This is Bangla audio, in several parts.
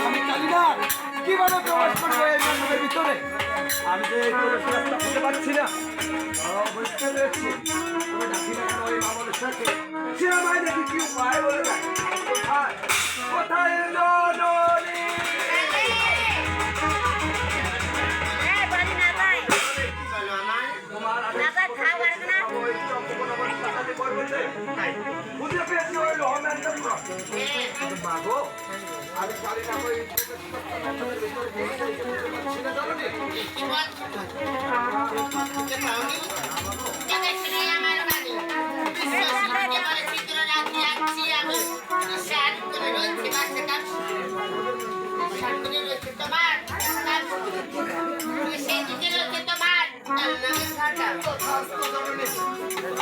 আমি কালিনা কিভাবে প্রবেশ করবো এই মণ্ডপের ভিতরে? আমি যে এই প্রবেশ রাস্তা খুঁজে পাচ্ছি না। বুঝতে পেরেছি তুমি ডাকি না কেন ওই মামলের সে আমায় দেখি কি উপায় বলে দেয়। কোথায় কোথায় জননী? বুঝে পেয়েছি ওই রহমান মাগো আমি কালিনা ওই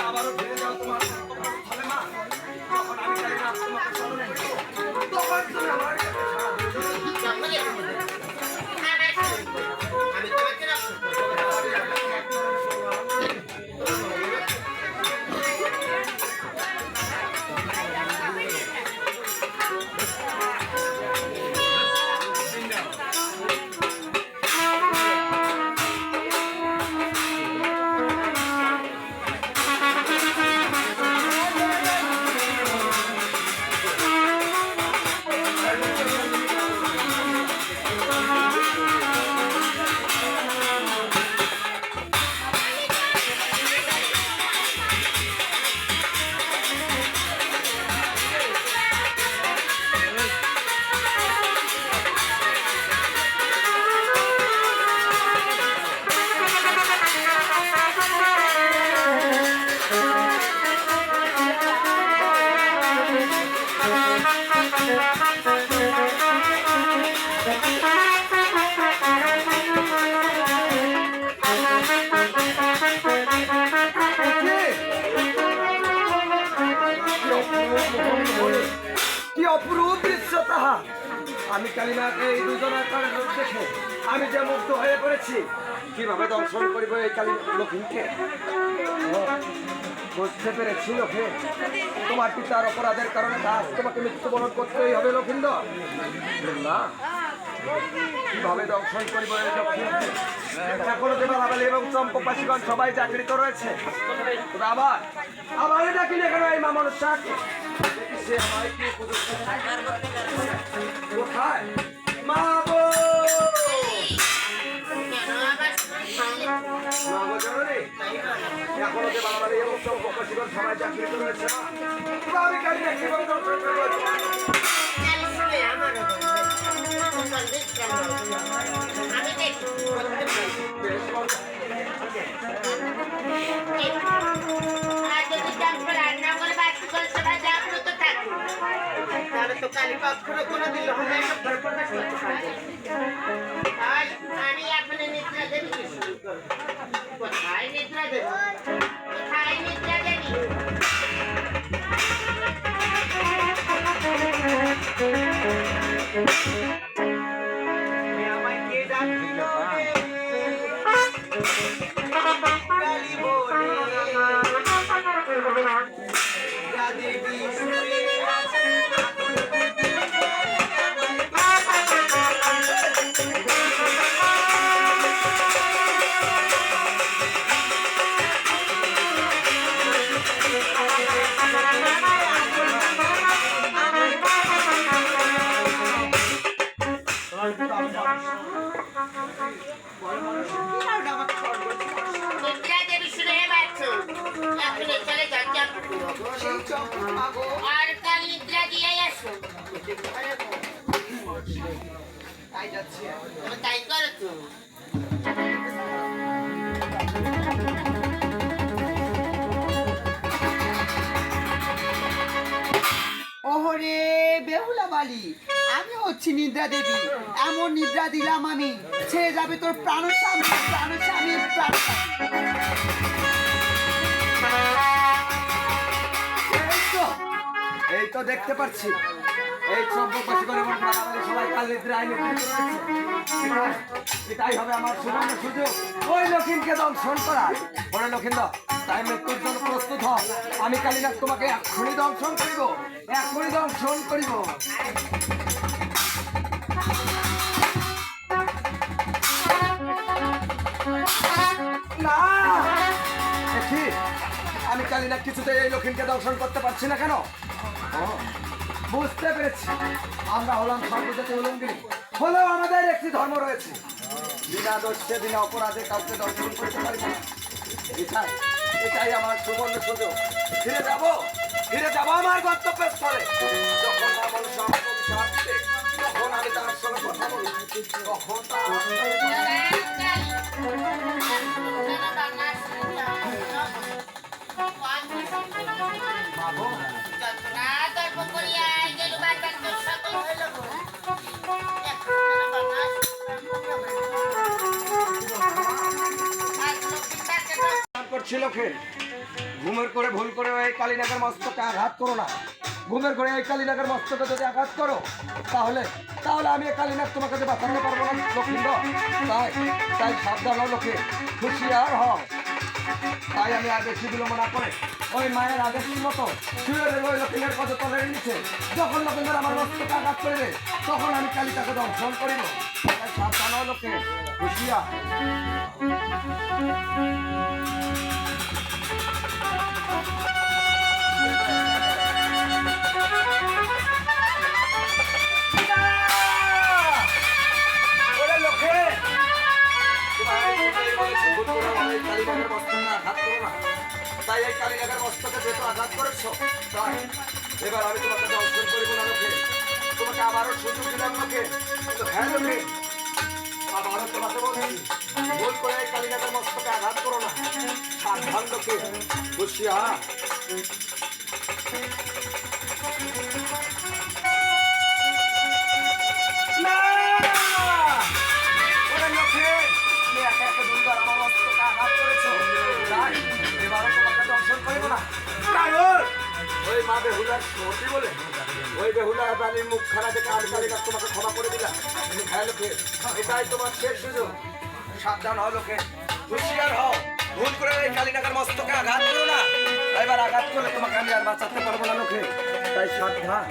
আবারও ফিরে যাও তোমার ফলে মা তখন আমি কালিনা তোমাকে স্মরণে তখন তুমি আমার কি অপরূপ দৃশ্য তাহা! আমি কালিমাকে এই দুজনের রূপ দেখে আমি যে মুগ্ধ হয়ে পড়েছি। কিভাবে দর্শন করিব এই কালী লক্ষ্মীকে? বুঝতে পেরেছি লক্ষ্মী, তোমার পিতার অপরাধের কারণে আজ তোমাকে মৃত্যুবরণ করতেই হবে লক্ষিন্দর। না, কিভাবে দর্শন করিব এই লক্ষ্মীকে? এখনো যে বালাবালি এবং চম্পকবাসীগণ সবাই জাগৃত রয়েছে। তবে আবার আবার ডাকি না কেন এই মামনের শাহকে? সে আমায় কি কোথায় মা গো? এখনো যে বালাবালি এবং চম্পকবাসীগণ সবাই জাগৃত রয়েছে। আমি কালিনা কিভাবে দর্শন করবো? তো কালী কখনো কোনো দিল হবে আমি এখন নিদ্রা দেবী কোথায় নিদ্রা দেবী কোথায় নিদ্রা দেবী আমায় কে ডাকছিল কালী বলে দেবী আর কাল নিদ্রা দিয়ে আসো তাই করো তো ওহরে বেহুলা বালি, আমি হচ্ছি নিদ্রা দেবী। এমন নিদ্রা দিলাম আমি, ছেড়ে যাবে তোর প্রাণস্বামী প্রাণস্বামী এই তো দেখতে পাচ্ছি এই চম্পকবাসী করে মনে করা আমাদের সবাই কাল নিদ্রা আইনে এটাই হবে আমার সুবর্ণ সুযোগ ওই লক্ষিণকে দংশন করা। বলে লক্ষিন্দর তাই মৃত্যুর জন্য প্রস্তুত হ। আমি কালীনাথ তোমাকে এক্ষুনি দংশন করিব, এক্ষুনি দংশন করিব। না দেখি আমি কালীনাথ কিছুতে এই লক্ষিণকে দংশন করতে পারছি না কেন? ও, বুঝতে পেরেছি, আমরা হলাম সর্বজাতি উলঙ্গিনী, হলেও আমাদের একটি ধর্ম রয়েছে, বিনা দোষে বিনা অপরাধে কাউকে দর্শন করতে পারি না। এটাই আমার সুবর্ণ সুযোগ। ফিরে যাবো আমার গন্তব্যের স্থলে। যখন আমার সমাগম আসবে, তখন আমি তার সঙ্গে কথা বলবো, তখন বাবু করছিল খেল ঘুমের করে ভুল করে এই কালীনাগের মস্তকে আঘাত করো না। ঘুমের করে এই কালীনাগের মস্তকে যদি আঘাত করো তাহলে আমি এই কালীনাগ তোমাকে বাঁচাতে পারবো না লক্ষিন্দর। তাই সাবধান হও লোকে, হুঁশিয়ার হও। তাই আমি আর বেশি বিলম্ব না করে ওই মায়ের আদেশ মতো শুয়ে ওই লক্ষিণের পদ তলের নিচে যখন লক্ষিন্দর আমার মস্তকে আঘাত করবে তখন আমি কালীটাকে দংশন করিব। তাই সাবধান হও লোকে, হুঁশিয়ার। তাই এই কালীনাগের মস্তকে যেহেতু আঘাত করেছ, তাই এবার আমি তোমাকে দর্শন করিব না লোকে। তোমাকে আবারও সুযোগ দিলাম লোকে, কিন্তু হ্যাঁ লোকে আবারও তোমাকে বলছি ভুল করে এই কালীনাগের মস্তকে আঘাত করো না। সাবধান লোকে, হুঁশিয়ার। ওই মা বেহুলার সতী বলে ওই বেহুলার বাড়ির মুখ খানা থেকে আর কালীনাথ তোমাকে ক্ষমা করে দিলাম। হ্যাঁ লোকে, এটাই তোমার শেষ সুযোগ। সাবধান হও লোকে, হুঁশিয়ার হও। ভুল করে এই কালীনাগের মস্তকে আঘাত করো না। এবার আঘাত করলে তোমাকে আমি আর বাঁচাতে পারবো না লোকে, তাই সাবধান।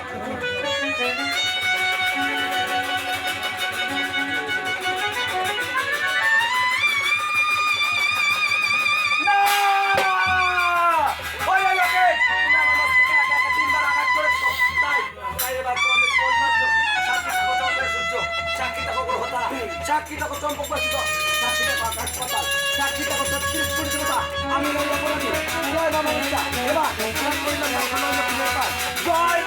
সাক্ষী থাকো চম্পকবাসী, সাক্ষী থাকো আকাশ পাতাল, সাক্ষী থাকো ৩৬ কোটি দেবতা। আমি জয়